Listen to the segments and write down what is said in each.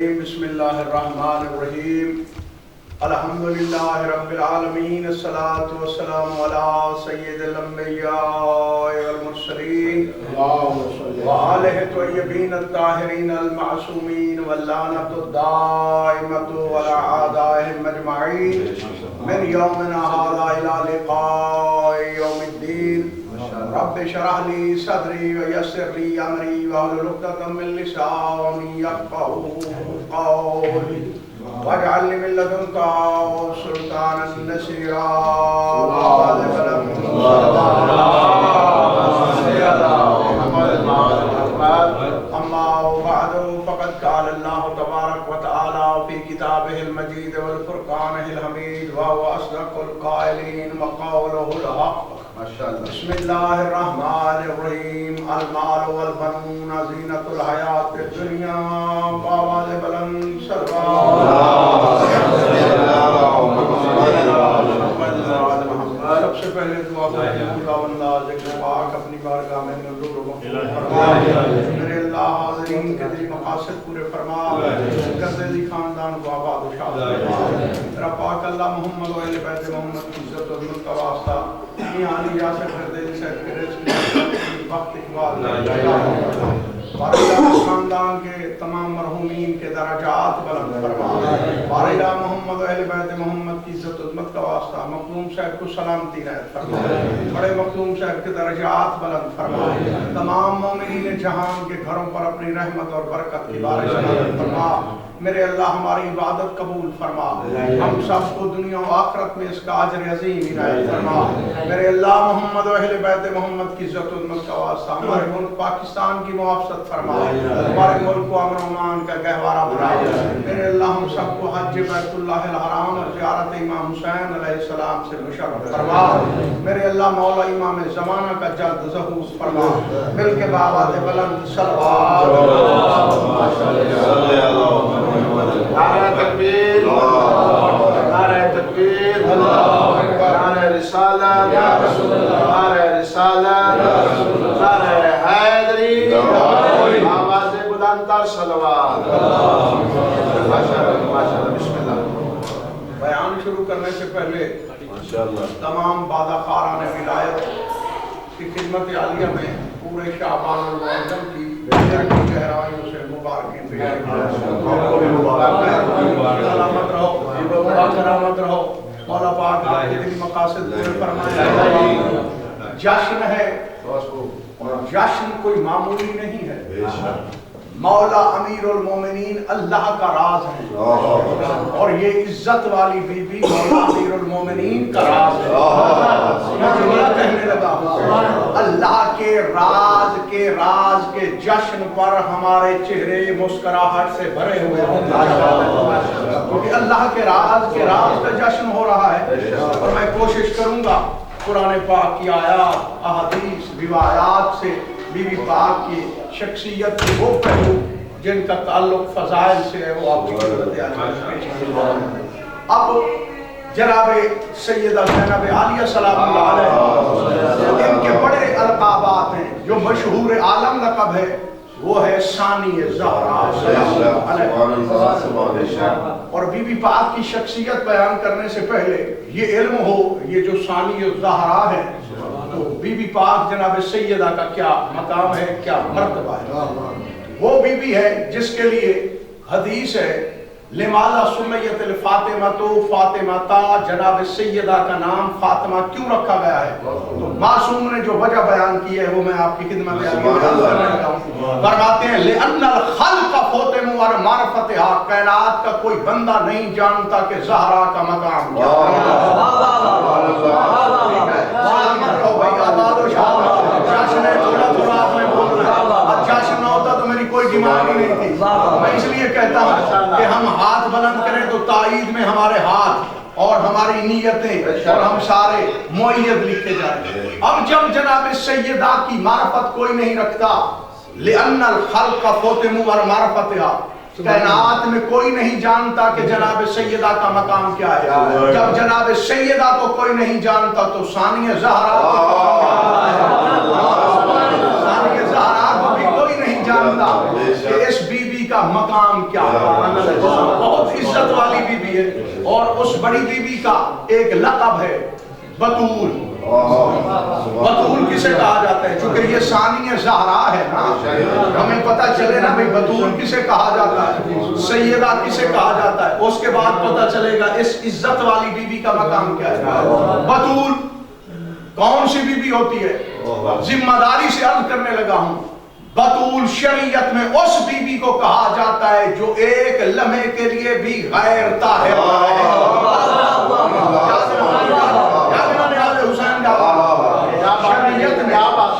بسم اللہ الرحمن الرحیم الحمد للہ رب العالمین الصلاۃ والسلام علی سید الانبیاء والمرسلین وآلہ الطیبین الطاہرین المعصومین واللعنۃ الدائمۃ علی اعدائہم اجمعین من یومنا ھذا الی لقاء یوم الدین رب اشرح لی صدری ویسر لی امری واحلل عقدۃ من لسانی یفقهوا قولی واجعل لي من لدنك سلطانا نصيرا أما بعد فقد قال الله تبارك وتعالى في كتابه المجيد والفرقانه الحميد وهو أصدق القائلين وقوله الحق بسم الله الرحمن الرحيم المال والبنون زينة الحياة الدنيا وآواز بلند سب سے پہلے دعا خدا ذکر پاک اپنی بارگاہ میں نزول و مقبول فرما میرے اللہ حاضرین کے دل مقاصد پورے فرما گردیزی خاندان کو آباد و شاد فرما میرا پاک اللہ محمد و اہل بیت محمد کی عزت و عظمت کا واسطہ یہاں یاسر گردیزی صاحب کے رزق وقت اقبال بارئلہ خاندان کے تمام مرحومین کے درجات بلند فرما بارئلہ محمد و اہل بیت محمد کی عزت و عظمت کا واسطہ مخدوم صاحب کو سلامتی رہت فرما بڑے مخدوم صاحب کے درجات بلند فرما تمام مومنین جہان کے گھروں پر اپنی رحمت اور برکت کی بارش فرما میرے اللہ ہماری عبادت قبول فرما ہم سب کو دنیا و آخرت میں اس کا اجر عظیم عنایت فرما میرے اللہ محمد و اہل بیت محمد کی عزت و عظمت کا واسطہ ہمارے ملک پاکستان کی محافظت فرما ہمارے ملک کو امن و امان کا گہوارہ بنا میرے اللہ ہم سب کو حج بیت اللہ الحرام اور زیارت امام حسین علیہ السلام سے مشرف فرما میرے اللہ مولا امام زمانہ کا جلد ظہور فرما مل کے بآواز بلند صلوات نعرہ تکبیر نعرہ تکبیر نعرہ رسالت نعرہ رسالت نعرہ حیدری آواز بلند تر صلوات ماشاءاللہ بسم اللہ بیان شروع کرنے سے پہلے تمام بادہ خاران ولایت کی خدمت عالیہ میں پورے شعبان المعظم کی گہرائیوں سے مبارکیں سلامت رہو کرامت رہو مولا پاک کے دل مقاصد پورے فرمائے جشن ہے اور جشن کوئی معمولی نہیں ہے مولا امیر المومنین اللہ کا راز ہے اور یہ عزت والی بی بی مولا امیر المومنین کا راز ہے میں جملہ کہنے لگا اللہ کے راز کے جشن پر ہمارے چہرے مسکراہٹ سے بھرے ہوئے کیونکہ اللہ کے راز کا جشن ہو رہا ہے اور میں کوشش کروں گا قرآن پاک کی آیات احادیث روایات سے بی بی پاک کی شخصیت کے وہ پہلو جن کا تعلق فضائل سے ہے وہ آپ کی خدمت اب جناب سیدہ زینب عالیہ سلام اللہ علیہ ان کے بڑے القابات ہیں جو مشہور عالم لقب ہے وہ ہے ثانی زہرا سلام علیہ اور بی بی پاک کی شخصیت بیان کرنے سے پہلے یہ علم ہو یہ جو ثانی زہرا ہے تو بی بی پاک جناب سیدہ کا کیا مقام ہے کیا مرتبہ ہے وہ بی بی ہے جس کے لیے حدیث ہے لماذا سمیت الفاطمہ فاطمہ جناب سیدہ کا نام فاطمہ کیوں رکھا گیا ہے تو معصوم نے جو وجہ بیان کی ہے وہ میں آپ کی خدمت فرماتے ہیں لأن الخلق فاطمہ اور معرفتها کائنات کا کوئی بندہ نہیں جانتا کہ زہرا کا مقام کیا جشن ہوتا تو میری کوئی ڈیمانڈ ہی نہیں تھی میں اس لیے کہتا ہوں کہ ہم ہاتھ بلند کریں تو تائید میں ہمارے ہاتھ اور ہماری نیتیں اور ہم سارے معید لکھے جائیں اب جب جناب سیدہ کی معرفت کوئی نہیں رکھتا لأن الخلق فاطمہ اور معرفتها کائنات میں کوئی نہیں جانتا کہ جناب سیدہ کا مقام کیا ہے جب جناب سیدہ کو کوئی نہیں جانتا تو ثانی زہرا کو بھی کوئی نہیں جانتا کہ اس بی بی کا مقام کیا ہے؟ بہت عزت والی بی بی ہے، اور اس بڑی بی بی کا ایک لقب ہے بطول۔ بطول کسے کہا جاتا ہے؟ چونکہ یہ ثانی زہرا ہے نا، ہمیں پتہ چلے نا بھئی بطول کسے کہا جاتا ہے، سیدہ کسے کہا جاتا ہے، اس کے بعد پتہ چلے گا اس عزت والی بی بی کا مقام کیا ہے۔ بطول کون سی بی بی ہوتی ہے؟ ذمہ داری سے عرض کرنے لگا ہوں، بطول شریعت میں اس بی بی کو کہا جاتا ہے جو ایک لمحے کے لیے بھی غیر طاہر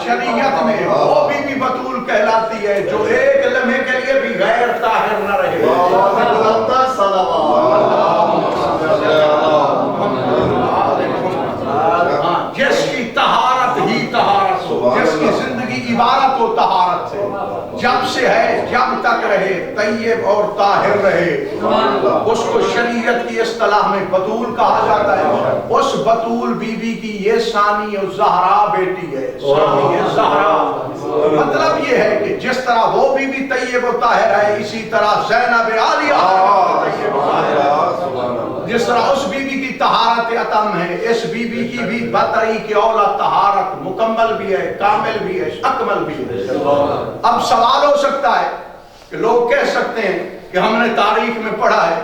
شریعت میں وہ بی بی بطول کہلاتی ہے جو ایک لمحے کے لیے بھی غیر طاہر نہ رہے، جس کی طہارت ہی طہارت ہو، جس کی زندگی عبارت ہو طہارت سے، جب سے ہے جب تک رہے طیب اور طاہر رہے، اس کو شریعت کی اصطلاح میں بطول کہا جاتا ہے۔ اس بطول بی بی کی یہ ثانی زہرا بیٹی ہے، ثانی زہرا۔ مطلب یہ ہے کہ جس طرح وہ بی بی طیب و طاہر ہے، اسی طرح زینب عالیہ طیب و طاہر ہے۔ جس طرح اس بی بی کی طہارت اتم ہے، اس بی بی کی بھی بطریق اولا طہارت مکمل بھی ہے، کامل بھی ہے، اکمل بھی ہے۔ اب سوال ہو سکتا ہے کہ لوگ کہہ سکتے ہیں کہ ہم نے تاریخ میں پڑھا ہے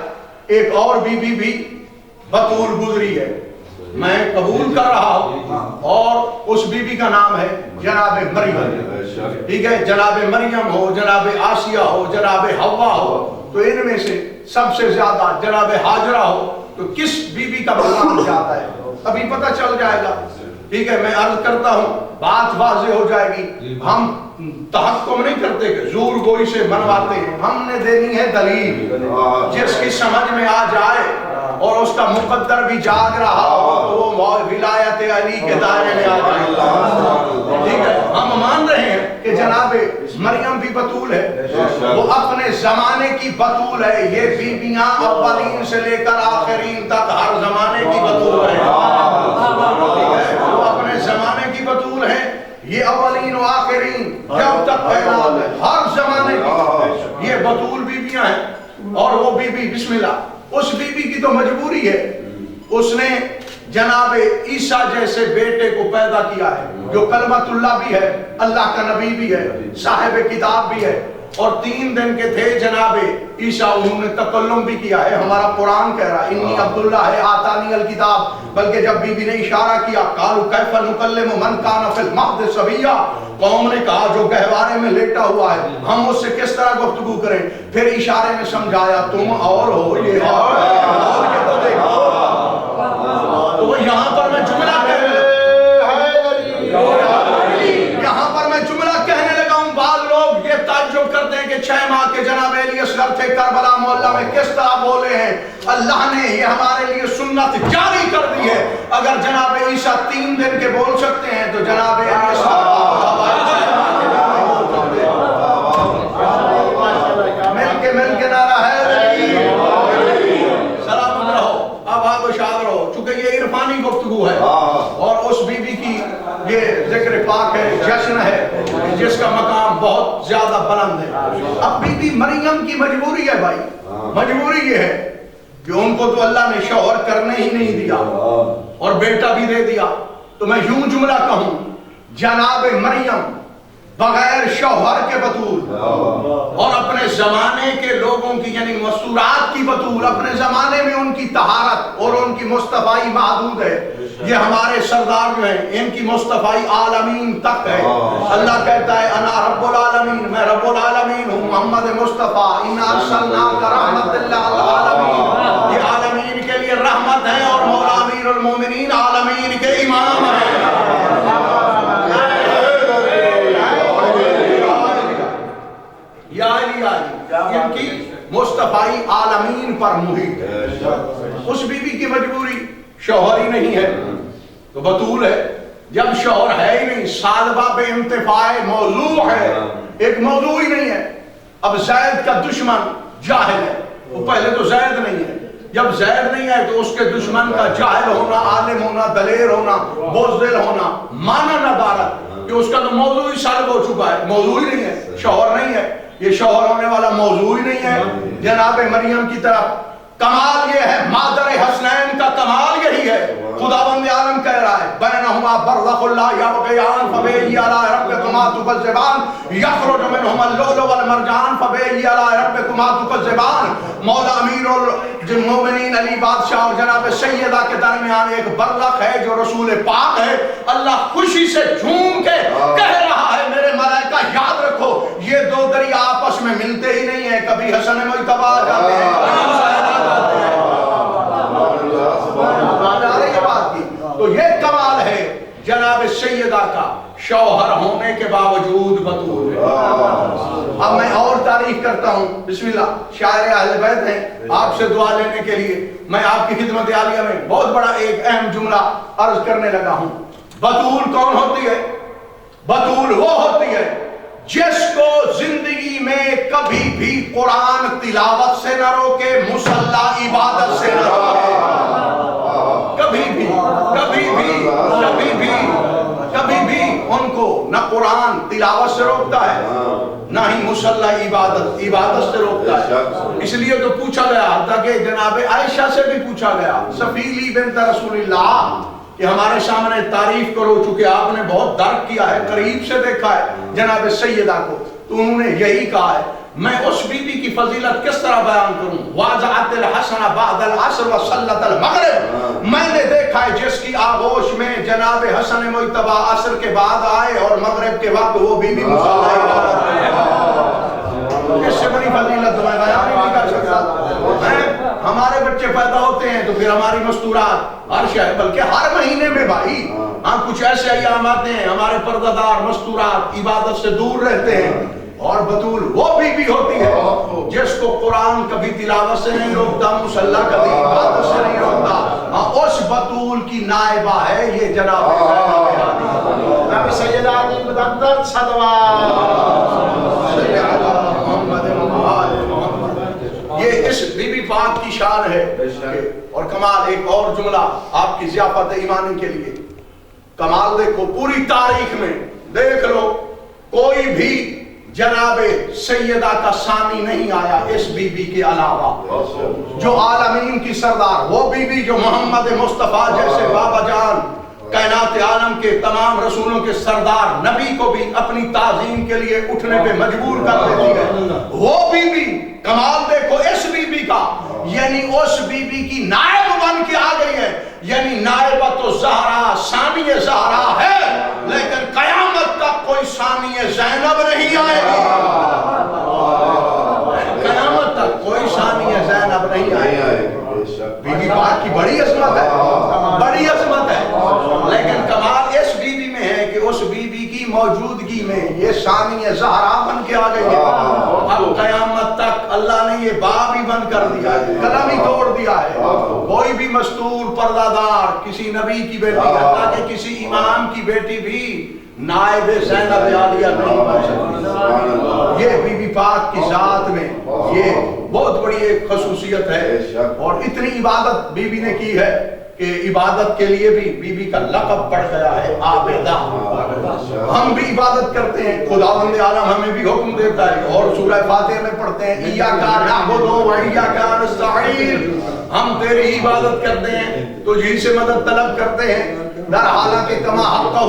ایک اور بی بی بھی بطول گزری ہے، میں قبول کر رہا ہوں، اور اس بی بی کا نام ہے جناب مریم، ٹھیک ہے، جناب مریم ہو، جناب آسیہ ہو، جناب حوا ہو، تو ان میں سے سب سے زیادہ جناب ہاجرہ ہو، تو کس بی بی کا مقام جاتا ہے ابھی پتہ چل جائے گا، ٹھیک ہے۔ میں عرض کرتا ہوں بات واضح ہو جائے گی، ہم تحکم نہیں کرتے کہ زور گوئی سے منواتے ہیں، ہم نے دینی ہے دلیل، جس کی سمجھ میں آ جائے اور اس کا مقدر بھی جاگ رہا ہو تو وہ ولایت علی کے دائرے میں آ جائے، ٹھیک ہے۔ ہم مان رہے ہیں کہ جناب مریم بھی بطول ہے، وہ اپنے زمانے کی بطول ہے، یہ بیویاں اولین سے لے کر آخرین تک ہر زمانے کی بطول ہے، وہ اپنے زمانے کی بطول ہے، یہ اولین و آخرین جب تک کائنات ہے ہر زمانے کی یہ بطول بیویاں ہیں۔ اور وہ بی بی بسم اللہ، اس بی بی کی تو مجبوری ہے، اس نے جناب عیسیٰ جیسے بیٹے کو پیدا کیا ہے جو کلمت اللہ بھی ہے، اللہ کا نبی بھی ہے، صاحب کتاب بھی ہے، اور 3 دن کے تھے جناب عیسیٰ، انہوں نے تکلم بھی کیا ہے، ہمارا قرآن کہہ رہا ہے انی عبداللہ ہے آتانی الکتاب، بلکہ جب بی بی نے اشارہ کیا قالوا کیف نکلم من کان فی المہد صبیا، قوم نے کہا جو گہوارے میں لیٹا ہوا ہے ہم اس سے کس طرح گفتگو کریں، پھر اشارے میں سمجھایا تم اور ہو یہ اور یہ تو دیکھو، تو یہاں پر میں جملہ کہنے لگا ہوں، بعض لوگ یہ تعجب کرتے ہیں کہ 6 ماہ کے جناب علی اصغر تھے کربلا محلہ میں کس طرح بولے ہیں، اللہ نے یہ ہمارے لیے سنت جاری کر دی ہے، اگر جناب عیسیٰ 3 دن کے بول سکتے ہیں تو جناب علی اصغر مل کے نعرہ ہے سلامت رہو، آباد و شاد رہو، چونکہ یہ عرفانی گفتگو ہے، اور اس بی بی کی یہ ذکر پاک ہے، جشن ہے، جس کا مقام بہت زیادہ بلند ہے۔ اب بی بی مریم کی مجبوری ہے بھائی، مجبوری یہ ہے کہ ان کو تو اللہ نے شوہر کرنے ہی نہیں دیا اور بیٹا بھی دے دیا، تو میں یوں جملہ کہوں جناب مریم بغیر شوہر کے بطول اور اپنے زمانے کے لوگوں کی یعنی مستورات کی بطول، اپنے زمانے میں ان کی طہارت اور ان کی مصطفائی محدود ہے، یہ ہمارے سردار جو ہیں ان کی مصطفائی عالمین تک ہے، اللہ کہتا ہے انا رب العالمین، میں رب العالمین ہوں، محمد مصطفیٰ انا ارسلناک رحمت للعالمین، یہ عالمین کے لیے رحمت ہے، اور مولا امیر المومنین عالمین کے امام ہیں، ان کی مصطفیٰ عالمین پر محیط ہے۔ اس بی بی کی مجبوری شوہر ہی نہیں ہے تو بطول ہے، جب شوہر ہے ہی نہیں سالبہ بے انتفاع موضوع ہے، ایک موضوع ہی نہیں ہے۔ اب زید کا دشمن جاہل ہے، وہ پہلے تو زید نہیں ہے، جب زید نہیں ہے تو اس کے دشمن کا جاہل ہونا، عالم ہونا، دلیر ہونا، بزدل ہونا، مانا ندارت، کہ اس کا تو موضوع ہی سالب ہو چکا ہے، موضوع ہی نہیں ہے، شوہر نہیں ہے۔ یہ شوہر ہونے والا موضوع ہی نہیں ہے جناب مریم کی طرف. کمال یہ ہے، مادر حسنین کا کمال یہی ہے. خداوند عالم کہہ رہا ہے بینہما برزخ لا یبغیان فبأی آلاء ربکما تکذبان یخرج منہما اللؤلؤ والمرجان فبأی آلاء ربکما تکذبان. مولا امیر المومنین علی بادشاہ اور جناب سیدہ کے درمیان ایک برزخ ہے جو رسول پاک ہے. اللہ خوشی سے جھوم کے کہہ رہا ہے میرے ملائکہ یاد رکھو یہ دو دریا آپس میں ملتے ہی نہیں ہیں، کبھی حسن مجتبی آ جاتے ہیں کبھی حسین آ جاتے ہیں. تو یہ کمال ہے جناب سیدہ کا شوہر ہونے کے باوجود بطول ہے. اب میں اور تعریف کرتا ہوں. بسم اللہ. شاعر اہل بیت ہیں، آپ سے دعا لینے کے لیے میں آپ کی خدمت عالیہ میں بہت بڑا ایک اہم جملہ عرض کرنے لگا ہوں. بطول کون ہوتی ہے؟ بطول وہ ہوتی ہے جس کو زندگی میں کبھی بھی قرآن تلاوت سے نہ روکے، مصلی عبادت سے نہ روکے. کبھی بھی کبھی بھی کبھی بھی کبھی بھی ان کو نہ قرآن تلاوت سے روکتا ہے نہ ہی مصلی عبادت سے روکتا ہے. اس لیے تو پوچھا گیا حتیٰ کہ جناب عائشہ سے بھی پوچھا گیا سفیلی بنت رسول اللہ کہ ہمارے سامنے تعریف کرو، چونکہ آپ نے بہت درک کیا ہے، قریب سے دیکھا ہے جناب سیدہ کو، تو انہوں نے یہی کہا ہے میں اس بی بی کی فضیلت کس طرح بیان کروں. واضعت الحسن بعد العصر وصلت المغرب. میں نے دیکھا ہے جس کی آغوش میں جناب حسن مجتبی عصر کے بعد آئے اور مغرب کے وقت وہ بی بی مصلی عبادت ہے. اس سے بڑی فضیلت میں بیان نہیں کر سکتا. ہمارے بچے پیدا ہوتے ہیں تو پھر ہماری مستورات عرش ہے، بلکہ ہر مہینے میں بھائی ہاں کچھ ایسے ایام آتے ہیں ہمارے پردہ دار مستورات عبادت سے دور رہتے ہیں. اور بطول وہ بی ہوتی ہے جس کو قرآن کبھی تلاوت سے نہیں روکتا، مصلی کبھی عبادت سے نہیں روکتا. اس بطول کی نائبہ ہے یہ جناب جناب سیدہ علی مددت صلوات. یہ اس بی بی پاک کی شان ہے. اور کمال ایک اور جملہ آپ کی ضیافت ایمانی کے لیے. کمال دیکھو پوری تاریخ میں دیکھ لو کوئی بھی جناب سیدہ کا ثانی نہیں آیا اس بی بی کے علاوہ. جو عالمین کی سردار وہ بی بی جو محمد مصطفیٰ جیسے بابا جان کائنات عالم کے تمام رسولوں کے سردار نبی کو بھی اپنی تعظیم کے لیے اٹھنے پہ مجبور کر دیتی ہے. وہ بی بی کمال دیکھو اس بی بی کا، یعنی اس بی بی کی نائب بن کے آ گئی ہے. یعنی نائبت زہرا ثانی زہرا ہے لیکن قیامت تک کوئی ثانی زینب نہیں آئے گی. قیامت تک کوئی ثانی زینب نہیں آئے گی. بی بی پاک کی بڑی عظمت ہے، بڑی عظمت ہے. لیکن کمال اس بی بی میں ہے کہ اس بی بی کی موجودگی میں یہ ثانی زہرا بن کے آ گئی ہے. اب قیامت تک اللہ نے یہ باب ہی بند کر دیا ہے، قلم ہی توڑ دیا ہے. کوئی بھی مستور پردہ دار کسی نبی کی بیٹی حتیٰ کہ کسی امام کی بیٹی بھی نائب زینب عالیہ نہیں بن سکتی. یہ بی بی پاک کی ذات میں یہ بہت بڑی ایک خصوصیت ہے. اور اتنی عبادت بی بی نے کی ہے کہ عبادت کے لیے بھی بی بی کا لقب پڑ گیا ہے عابدہ. ہم بھی عبادت کرتے ہیں، خداوند عالم ہمیں بھی حکم دیتا ہے اور سورہ فاتحہ میں پڑھتے ہیں ایاک نعبد و ایاک نستعین. ہم تیری عبادت کرتے ہیں، تجھی سے مدد طلب کرتے ہیں. در حالانکہ کما حقہ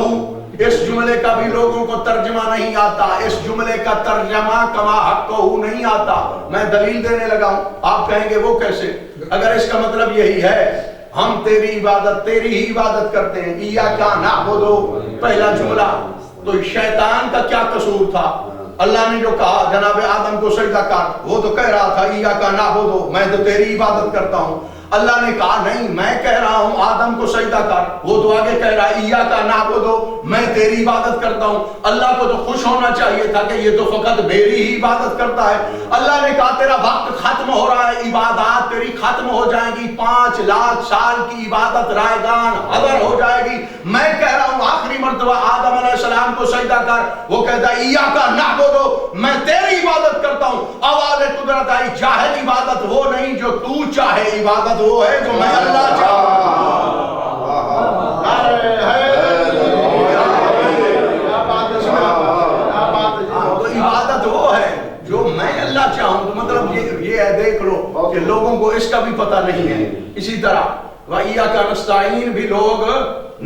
اس جملے کا بھی لوگوں کو ترجمہ نہیں آتا. اس جملے کا ترجمہ کما حقہ نہیں آتا. میں دلیل دینے لگا ہوں، آپ کہیں گے وہ کیسے؟ اگر اس کا مطلب یہی ہے ہم تیری عبادت تیری ہی عبادت کرتے ہیں، ایاک نعبد پہلا جملہ، تو شیطان کا کیا قصور تھا؟ اللہ نے جو کہا جناب آدم کو سجدہ کر، وہ تو کہہ رہا تھا ایاک نعبد میں تو تیری عبادت کرتا ہوں. اللہ نے کہا نہیں میں کہہ رہا ہوں آدم کو سجدہ کر، وہ تو آگے کہہ رہا ہے ایاک نعبد میں تیری عبادت کرتا ہوں. اللہ کو تو خوش ہونا چاہیے تھا کہ یہ تو فقط میری ہی عبادت کرتا ہے. اللہ نے کہا تیرا وقت ختم ہو رہا ہے، عبادات تیری ختم ہو جائیں گی، 5,00,000 سال کی عبادت رائگان حضر ہو جائے گی. میں کہہ رہا ہوں آخری مرتبہ آدم علیہ السلام کو سجدہ کر، وہ کہتا ہے ایاک نعبد میں تیری عبادت کرتا ہوں. آواز قدرت آئی جاہل عبادت وہ نہیں جو تو چاہے، عبادت وہ ہے جو میں اللہ چاہتا تو عبادت وہ ہے جو کہ لوگوں کو اس کا بھی پتہ نہیں ہے. اسی طرح وَإِيَّاكَ نَسْتَعِينُ بھی لوگ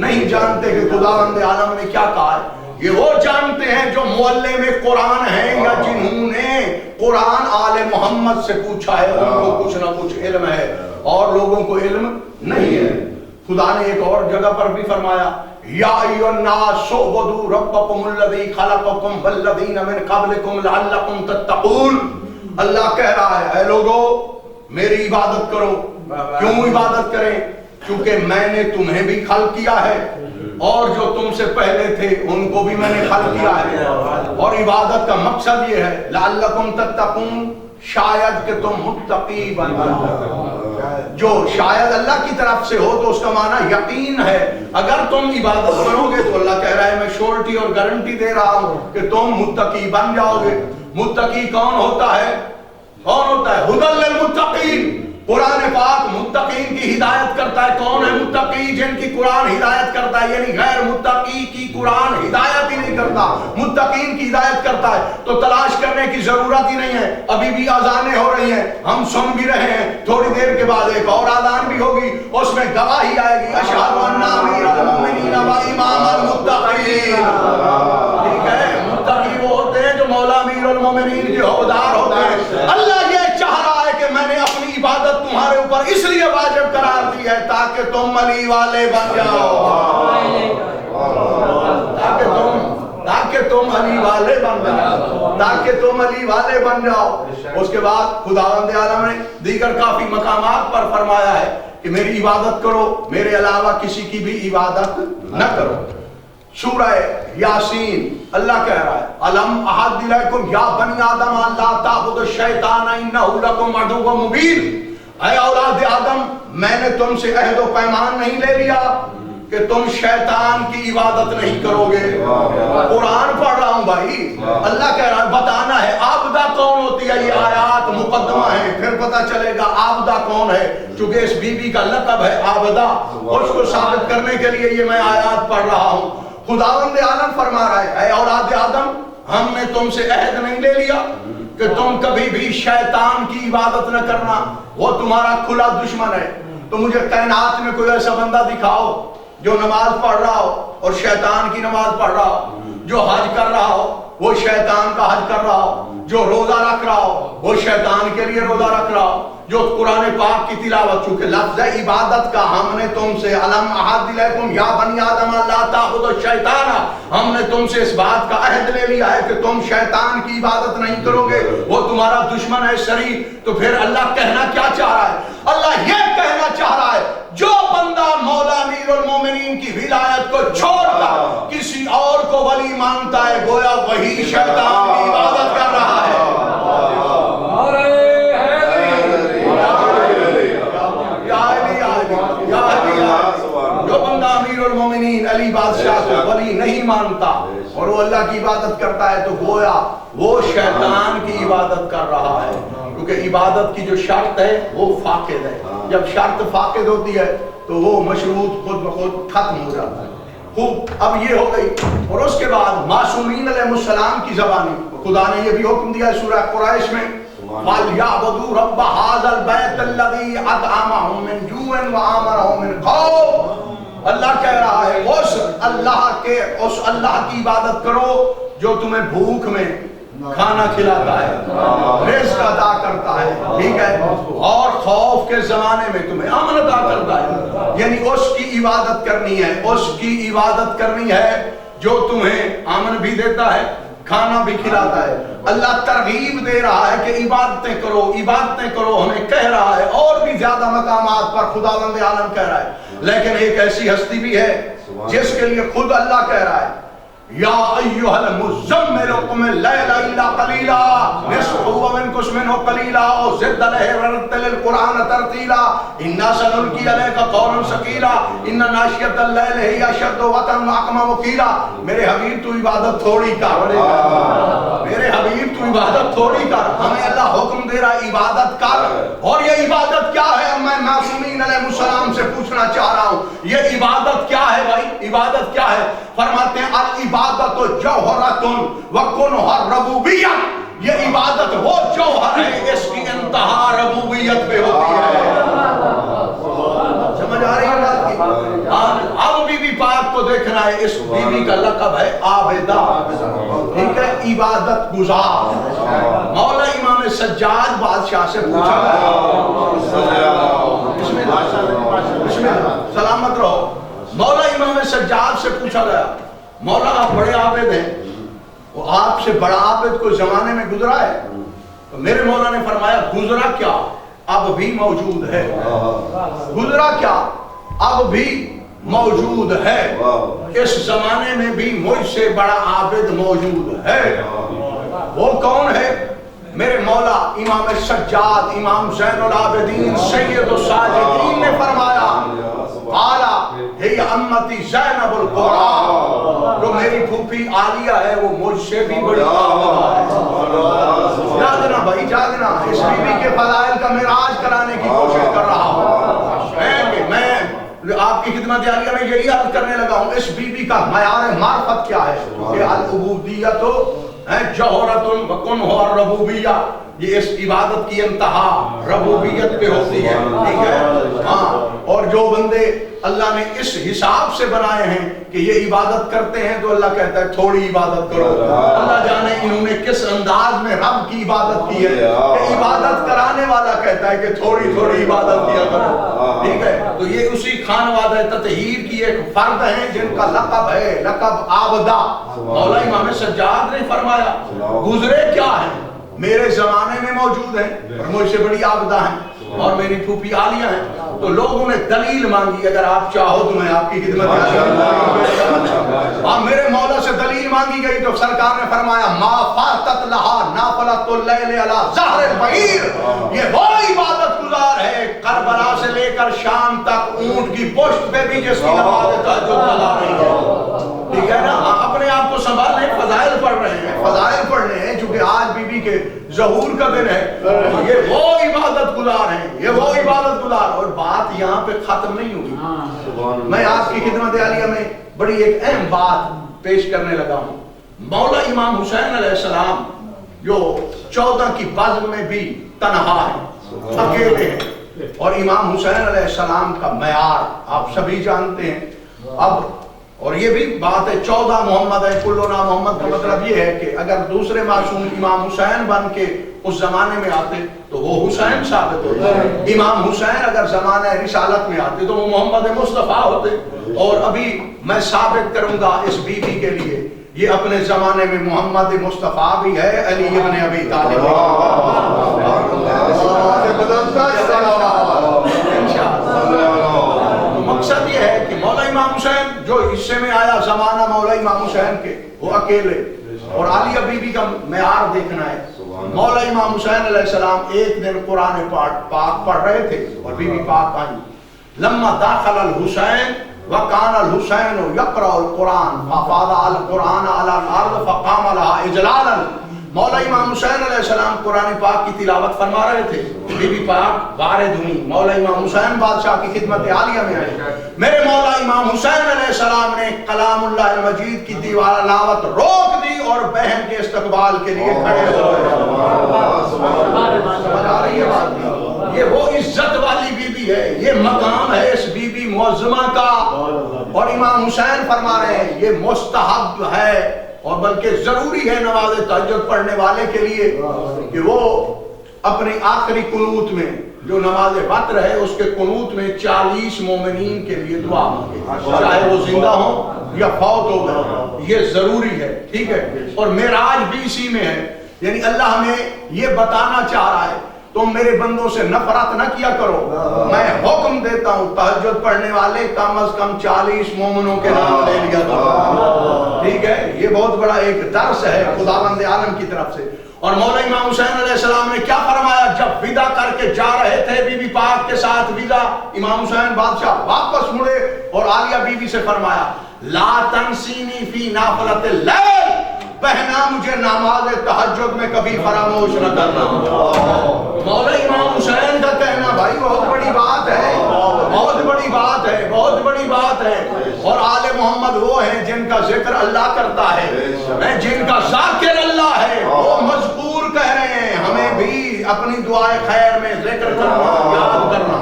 نہیں جانتے کہ خداوند عالم نے کیا کہا ہے. یہ وہ جانتے ہیں جو معلم قرآن ہیں یا جنہوں نے قرآن آل محمد سے پوچھا ہے, ان کو کچھ نہ کچھ علم ہے اور لوگوں کو علم نہیں ہے. خدا نے ایک اور جگہ پر بھی فرمایا یا ایھا الناس اعبدوا ربکم الذی خلقکم والذین من قبلکم لعلکم تتقون. اللہ کہہ رہا ہے اے لوگو میری عبادت کرو. کیوں عبادت کریں؟ کیونکہ میں نے تمہیں بھی خلق کیا ہے اور جو تم سے پہلے تھے ان کو بھی میں نے خلق کیا ہے. اور عبادت کا مقصد یہ ہے لعلکم تتقون, شاید کہ تم متقی بن جاؤ. جو شاید اللہ کی طرف سے ہو تو اس کا معنی یقین ہے. اگر تم عبادت کرو گے تو اللہ کہہ رہا ہے میں شورٹی اور گارنٹی دے رہا ہوں کہ تم متقی بن جاؤ گے. متقی کون ہوتا ہے؟ کون ہوتا ہے؟ ھدی للمتقین. قرآن پاک متقین کی ہدایت کرتا ہے. کون ہے متقی؟ جن کی قرآن ہدایت کرتا ہے. یعنی غیر متقی کی قرآن ہدایت ہی نہیں کرتا, متقین کی ہدایت کرتا ہے. تو تلاش کرنے کی ضرورت ہی نہیں ہے. ابھی بھی اذانیں ہو رہی ہیں, ہم سن بھی رہے ہیں. تھوڑی دیر کے بعد ایک اور اذان بھی ہوگی, اس میں گواہی آئے گی اشہد ان امیر المؤمنین و امام المتقین. ٹھیک ہے, متقی وہ ہوتے ہیں جو مولا امیر المؤمنین کے حوادار ہوتے ہیں. اللہ یہ چاہ رہا ہے کہ میں نے اپنی عبادت تمہارے اوپر اس لیے واجب قرار دی ہے تاکہ تم علی والے بن جاؤ. تاکہ تم علی والے بن جاؤ. تاکہ تم علی والے بن جاؤ. اس کے بعد خداوند عالم نے دیگر کافی مقامات پر فرمایا ہے کہ میری عبادت کرو, میرے علاوہ کسی کی بھی عبادت نہ کرو. سورہ یاسین اللہ کہہ رہا ہے الم احد الیکم یا بنی آدم لا تعبدوا الشیطان انہ لکم عدو مبین. اے اولاد آدم میں نے تم سے عہد و پیمان نہیں لے لیا کہ تم شیطان کی عبادت نہیں کرو گے. قرآن پڑھ رہا ہوں بھائی. اللہ کہہ رہا ہے بتانا ہے عابدہ کون ہوتی ہے. یہ آیات مقدمہ ہے, پھر پتہ چلے گا عابدہ کون ہے. چونکہ اس بی بی کا لقب ہے عابدہ, اس کو ثابت کرنے کے لیے یہ میں آیات پڑھ رہا ہوں. خداوند عالم فرما رہا ہے اے اولاد آدم ہم نے تم سے عہد نہیں لے لیا کہ تم کبھی بھی شیطان کی عبادت نہ کرنا, وہ تمہارا کھلا دشمن ہے. تو مجھے کائنات میں کوئی ایسا بندہ دکھاؤ جو نماز پڑھ رہا ہو اور شیطان کی نماز پڑھ رہا ہو, جو حج کر رہا ہو وہ شیطان کا حج کر رہا ہو, جو روزہ رکھ رہا ہو وہ شیطان کے لیے روزہ رکھ رہا ہو, جو قرآن پاک کی تلاوت. چونکہ لفظ عبادت کا ہم نے تم سے الم احد الیکم یا بنی آدم لا تعبدوا الشیطان, ہم نے تم سے اس بات کا عہد لے لیا ہے کہ تم شیطان کی عبادت نہیں کرو گے, وہ تمہارا دشمن ہے شریر. تو پھر اللہ کہنا کیا چاہ رہا ہے؟ اللہ یہ کہنا چاہ رہا ہے جو بندہ مولا امیر المومنین کی ولایت کو چھوڑ کر کسی اور کو ولی مانتا ہے گویا وہی شیطان کی عبادت کر رہا ہے. جو بندہ امیر المومنین علی بادشاہ کو ولی نہیں مانتا اور وہ اللہ کی عبادت کرتا ہے تو گویا وہ شیطان کی عبادت کر رہا ہے. کیونکہ عبادت کی جو شرط ہے وہ فاقد ہے. جب شرط فاقد ہوتی ہے تو وہ مشروط خود بخود ختم ہو جاتا ہے. خوب, اب یہ ہو گئی. اور اس کے بعد معصومین علیہ السلام کی زبانی خدا نے یہ بھی حکم دیا ہے سورہ قریش میں فَلْيَعْبُدُوا رَبَّ هَذَا الْبَيْتِ الَّذِي أَطْعَمَهُم مِّن جُوعٍ وَآمَنَهُم مِّن خَوْفٍ. اللہ کہہ رہا ہے اس اللہ کی عبادت کرو جو تمہیں بھوک میں کھانا کھلاتا ہے, رزق عطا کرتا ہے, ٹھیک ہے, اور خوف کے زمانے میں تمہیں امن عطا کرتا ہے. یعنی اس کی عبادت کرنی ہے, اس کی عبادت کرنی ہے جو تمہیں امن بھی دیتا ہے, کھانا بھی کھلاتا ہے. اللہ ترغیب دے رہا ہے کہ عبادتیں کرو, عبادتیں کرو, ہمیں کہہ رہا ہے. اور بھی زیادہ مقامات پر خداوند عالم کہہ رہا ہے. لیکن ایک ایسی ہستی بھی ہے جس کے لیے خود اللہ کہہ رہا ہے یا ایھا المزمل قم اللیل الا قلیلا نصفہ وانقص منہ قلیلا او زد علیہ ورتل القرآن ترتیلا انا سنلقی علیک قولا ثقیلا ان ناشئۃ اللیل ہی اشد وطئا واقوم قیلا. میرے حبیب تو عبادت تھوڑی کر, میرے حبیب تو عبادت تھوڑی کر. ہمیں اللہ حکم دے رہا ہے عبادت کر. اور یہ عبادت کیا ہے؟ میں معصومین علیہ السلام سے پوچھنا چاہ رہا ہوں یہ عبادت کیا ہے بھائی؟ عبادت کیا ہے؟ فرماتے ہیں العبادت جوہرۃ وکنھا الربوبیہ. یہ عبادت وہ جوہر ہے، اس کی انتہا ربوبیت پہ ہوتی ہے۔ سمجھ آ رہی ہے بات کی؟ اب بی بی پاک کو دیکھنا ہے، اس بی بی کا لقب ہے عابدہ، ٹھیک ہے، عبادت گزار۔ مولا امام سجاد بادشاہ سے پوچھا سلامت رہو، مولا امام سجاد سے پوچھا گیا مولا آپ بڑے عابد ہیں، وہ آپ سے بڑا عابد کوئی زمانے میں گزرا ہے؟ تو میرے مولا نے فرمایا گزرا کیا اب بھی موجود ہے، گزرا کیا اب بھی موجود ہے، اس زمانے میں بھی مجھ سے بڑا عابد موجود ہے۔ وہ کون ہے؟ میرے مولا امام سجاد امام زین العابدین سید الساجدین نے فرمایا قالا ہے امتی زینب القرآن، جو میری پھوپھی عالیہ ہے وہ مجھ سے بھی بڑی عابدہ ہے۔ جاگنا بھائی جاگنا، اس بی بی کے فضائل کا معراج کرانے کی کوشش کر رہا ہوں میں آپ کی خدمت عالیہ میں یہی عرض کرنے لگا ہوں، اس بی بی کا معیار معرفت کیا ہے کہ العبودیت جوہرۃ وکنہ الربوبیہ، یہ اس عبادت کی انتہا ربوبیت پہ ہوتی ہے، ٹھیک ہے ہاں۔ اور جو بندے اللہ نے اس حساب سے بنائے ہیں کہ یہ عبادت کرتے ہیں تو اللہ کہتا ہے تھوڑی عبادت کرو، اللہ جانے انہوں نے کس انداز میں رب کی عبادت کی ہے کہ عبادت کرانے والا کہتا ہے کہ تھوڑی تھوڑی عبادت کیا کرو، ٹھیک ہے۔ تو یہ اسی خانوادہ تطہیر کی ایک فرد ہیں جن کا لقب ہے لقب عابدہ۔ مولا امام سجاد نے فرمایا گزرے کیا ہیں، میرے زمانے میں موجود ہیں اور مجھ سے بڑی عابدہ ہیں اور میری پھوپھی عالیہ ہیں۔ تو لوگوں نے دلیل مانگی، اگر آپ چاہو تو میں آپ کی خدمت اور میرے مولا سے دلیل مانگی گئی تو سرکار نے فرمایا ما فاتت لہا نافلۃ اللیل علی ظہر البعیر، یہ وہ عبادت گزار ہے کربلا سے لے کر شام تک اونٹ کی پشت پہ بھی جس کی نماز تہجد ادا نہیں ہے، ٹھیک ہے نا۔ اپنے آپ کو سنبھال لیں، فضائل پڑھ رہے ہیں، فضائل پڑھنے ہیں چونکہ آج بی بی کے ظہور کا دن ہے، یہ وہ عبادت گزار ہیں، یہ وہ عبادت گزار۔ اور بات یہاں پہ ختم نہیں ہوئی، میں آپ کی خدمت عالیہ میں بڑی ایک اہم بات پیش کرنے لگا ہوں۔ مولا امام حسین علیہ السلام جو 14 کی بزم میں بھی تنہا ہے، اکیلے ہیں، اور امام حسین علیہ السلام کا معیار آپ سبھی جانتے ہیں۔ اب اور یہ بھی بات ہے 14 محمد ہے کلنا محمد کا مطلب یہ ہے کہ اگر دوسرے معصوم امام حسین بن کے اس زمانے میں آتے تو وہ حسین ثابت ہوتے، امام حسین اگر زمانہ رسالت میں آتے تو وہ محمد مصطفیٰ ہوتے۔ اور ابھی میں ثابت کروں گا اس بی بی کے لیے یہ اپنے زمانے میں محمد مصطفیٰ بھی ہے، علی ابن ابی طالب۔ مقصد یہ ہے کہ مولا امام حسین جو حصے میں آیا زمانہ مولا امام حسین کے، وہ اکیلے، اور عالیہ بی بی کا معیار دیکھنا ہے۔ مولا امام حسین علیہ السلام ایک دن قرآن پاک پڑھ رہے تھے اور بی بی پاک آئی، لما داخل الحسین وکان الحسین یقرأ القرآن ففاض القرآن علی الارض فقام لها اجلالا۔ مولا امام حسین علیہ السلام قرآن پاک کی تلاوت فرما رہے تھے، بی بی پاک وارد ہوئی، مولا امام حسین بادشاہ کی خدمت عالیہ میں آئے، میرے مولا امام حسین علیہ السلام نے کلام اللہ المجید کی تلاوت روک دی اور بہن کے استقبال کے لیے کھڑے ہو گئے۔ سمجھ آ رہی ہے بات؟ یہ وہ عزت والی بی بی ہے، یہ مقام ہے اس بی بی معظمہ کا، اور امام حسین فرما رہے ہیں یہ مستحب ہے اور بلکہ ضروری ہے نماز تہجد پڑھنے والے کے لیے کہ وہ اپنی آخری قنوت میں جو نماز وتر ہے اس کے قنوت میں 40 مومنین کے لیے دعا مانگے، چاہے وہ زندہ ہوں یا فوت ہو گئے، یہ ضروری ہے، ٹھیک ہے۔ اور معراج بھی اسی میں ہے، یعنی اللہ ہمیں یہ بتانا چاہ رہا ہے تم میرے بندوں سے نفرت نہ کیا کرو، میں حکم دیتا ہوں تہجد پڑھنے والے کم از کم 40 مومنوں کے نام لے لیا کرو، ٹھیک ہے۔ یہ بہت بڑا ایک درس ہے خداوند عالم کی طرف سے۔ اور مولا امام حسین علیہ السلام نے کیا فرمایا جب ودا کر کے جا رہے تھے بی بی پاک کے ساتھ ودا، امام حسین بادشاہ واپس مڑے اور عالیہ بی بی سے فرمایا لا تنسینی فی نافلۃ اللیل، بہنا مجھے نماز تہجد میں کبھی فراموش نہ کرنا۔ مولا امام حسین کا کہنا بھائی بہت بڑی بات ہے، بہت بڑی بات ہے، بہت بڑی بات ہے۔ اور آل محمد وہ ہیں جن کا ذکر اللہ کرتا ہے، جن کا ذاکر اللہ ہے، وہ مذکور اپنی دعائے خیر میں ذکر کرنا، یاد کرنا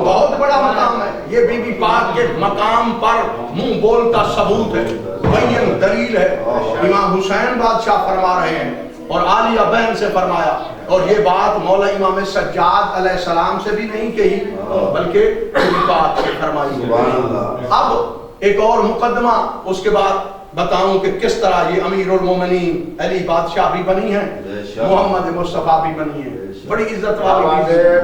بہت بڑا مقام ہے۔ یہ بی بی پاک کے مقام پر منہ بولتا ثبوت ہے، بین دلیل ہے۔ امام حسین بادشاہ فرما رہے ہیں اور عالیہ بہن سے فرمایا، اور یہ بات مولا امام سجاد علیہ السلام سے بھی نہیں کہی بلکہ بی بی پاک سے فرمائی ہے۔ اب ایک اور مقدمہ اس کے بعد بتاؤں کہ کس طرح یہ امیر المومنین علی بادشاہ بھی بنی ہیں، محمد مصطفیٰ بھی بنی ہیں، بڑی عزت والی بھی ہے۔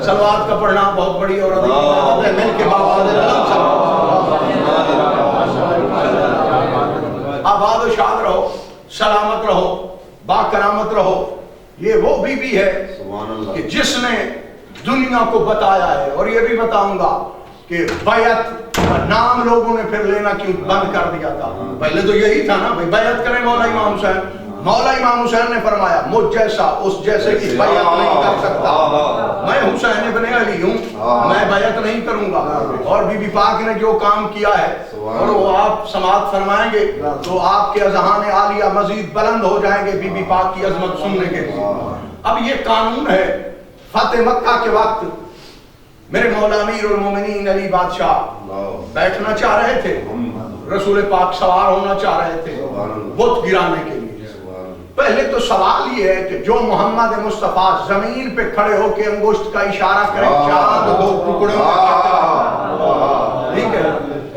صلوات کا پڑھنا بہت بڑی اور عظیم عبادت ہے، مل کے آباد و شاد رہو، سلامت رہو، با کرامت رہو۔ یہ وہ بی بی ہے کہ جس نے دنیا کو بتایا ہے، اور یہ بھی بتاؤں گا کہ بیعت کا نام لوگوں نے پھر لینا کیوں بند کر دیا تھا۔ پہلے تو یہی تھا نا بھائی بیعت کریں مولا امام حسین۔ مولا امام حسین نے فرمایا مجھ جیسا اس جیسے کی بیعت نہیں کر سکتا، میں حسین ابن علی ہوں، میں بیعت نہیں کروں گا۔ اور بی بی پاک نے جو کام کیا ہے اور وہ آپ سماعت فرمائیں گے تو آپ کے اذہان عالیہ مزید بلند ہو جائیں گے بی بی پاک کی عظمت سننے کے لیے۔ اب یہ قانون ہے، فتح مکہ کے وقت میرے مولا امیر المومنین علی بادشاہ بیٹھنا چاہ رہے تھے، رسول پاک سوار ہونا چاہ رہے تھے بت گرانے کے لیے۔ پہلے تو سوال یہ ہے کہ جو محمد مصطفیٰ زمین پہ کھڑے ہو کے انگشت کا اشارہ کریں چاند دو ٹکڑوں میں، ٹھیک ہے،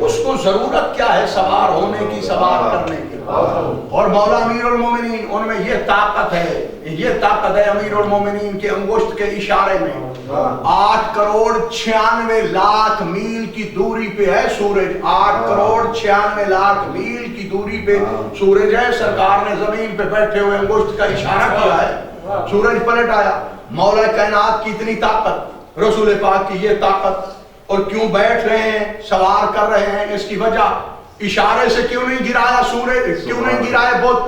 اس کو ضرورت کیا ہے سوار ہونے کی، سوار کرنے کی؟ اور مولا امیر المومنین ان میں یہ طاقت ہے، یہ طاقت ہے امیر المومنین کے انگشت کے اشارے میں۔ 8 کروڑ 96 لاکھ میل کی دوری پہ ہے سورج، 8 کروڑ 96 لاکھ میل کی دوری پہ سورج ہے۔ سرکار نے زمین پہ بیٹھے ہوئے انگشت کا اشارہ کیا ہے، سورج پلٹ آیا۔ مولا کائنات کی اتنی طاقت، رسول پاک کی یہ طاقت، اور کیوں بیٹھ رہے ہیں، سوار کر رہے ہیں؟ اس کی وجہ اشارے سے کیوں نہیں گرایا سورج، کیوں نہیں گرائے بت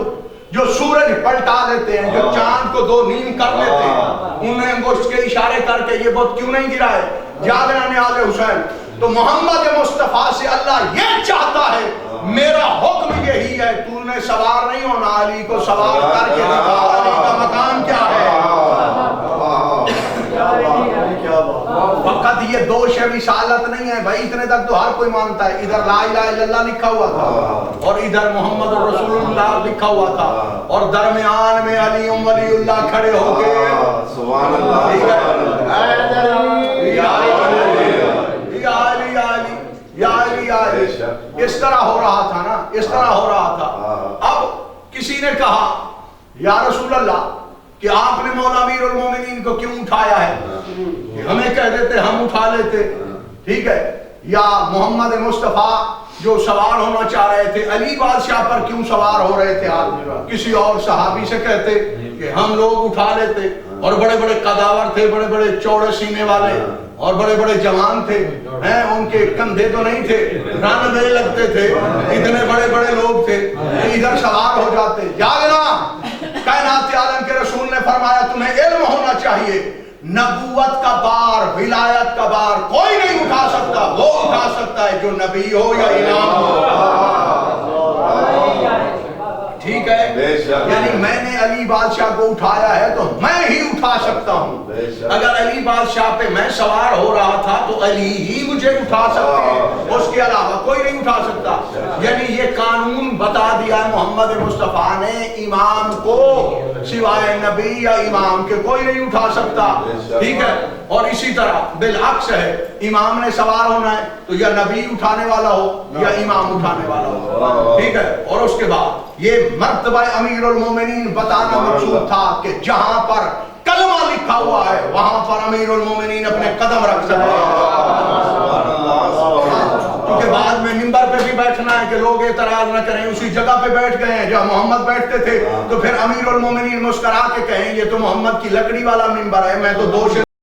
جو سورج پلٹا دیتے ہیں، جو چاند کو 2 نیم کر لیتے ہیں، انہیں انگشت کے اشارے کر کے یہ بت کیوں نہیں گرائے؟ جاگنا نیاز حسین۔ تو محمد مصطفیٰ سے اللہ یہ چاہتا ہے، میرا حکم یہی ہے، تو نے سوار نہیں ہونا، علی کو سوار کر کے دکھا علی کا مقام کیا ہے۔ فقط یہ دوش رسالت نہیں ہے بھائی، اتنے تک تو ہر کوئی مانتا ہے۔ ادھر لا الہ الا اللہ لکھا ہوا تھا اور ادھر محمد رسول اللہ لکھا ہوا تھا، اور درمیان میں علی ولی اللہ کھڑے ہو کے سبحان اللہ اس طرح ہو رہا تھا نا، اس طرح ہو رہا تھا۔ اب کسی نے کہا یا رسول اللہ کہ آپ نے مولا امیر المومنین کو کیوں اٹھایا ہے؟ ہمیں کہہ دیتے ہم اٹھا لیتے، ٹھیک ہے، یا محمد مصطفیٰ جو سوار ہونا چاہ رہے تھے علی بادشاہ پر کیوں سوار ہو رہے تھے آپ کسی اور صحابی سے کہتے کہ ہم لوگ اٹھا لیتے۔ اور بڑے بڑے قداور تھے، بڑے بڑے چوڑے سینے والے اور بڑے بڑے جوان تھے، ان کے کندھے تو نہیں تھے، رن دے لگتے تھے، اتنے بڑے بڑے لوگ تھے، ادھر سوار ہو جاتے۔ جاگنا، کائنات عالم کے رسول نے فرمایا تمہیں علم ہونا چاہیے، نبوت کا بار، ولایت کا بار کوئی نہیں اٹھا سکتا، وہ اٹھا سکتا ہے جو نبی ہو یا امام ہو، ٹھیک ہے؟ یعنی میں نے علی بادشاہ کو اٹھایا ہے تو میں ہی اٹھا سکتا ہوں۔ اگر علی بادشاہ پہ میں سوار ہو رہا تھا تو علی ہی مجھے اٹھا سکتے ہیں، اس کے علاوہ کوئی نہیں اٹھا سکتا۔ یعنی یہ قانون بتا دیا ہے محمد مصطفیٰ نے امام کو، سوائے نبی یا امام کے کوئی نہیں اٹھا سکتا، ٹھیک ہے؟ اور اسی طرح بالعکس ہے، امام نے سوار ہونا ہے تو یا نبی اٹھانے والا ہو یا امام اٹھانے والا ہو، ٹھیک ہے؟ اور اس کے بعد یہ مرتبہ امیر المومنین بتانا مقصود تھا کہ جہاں پر کلمہ لکھا ہوا ہے وہاں پر امیر المومنین اپنے قدم رکھ سکتے ہیں، کیونکہ بعد میں منبر پہ بھی بیٹھنا ہے کہ لوگ اعتراض نہ کریں، اسی جگہ پہ بیٹھ گئے ہیں جہاں محمد بیٹھتے تھے، تو پھر امیر المومنین مسکرا کے کہیں یہ تو محمد کی لکڑی والا منبر ہے، میں تو 2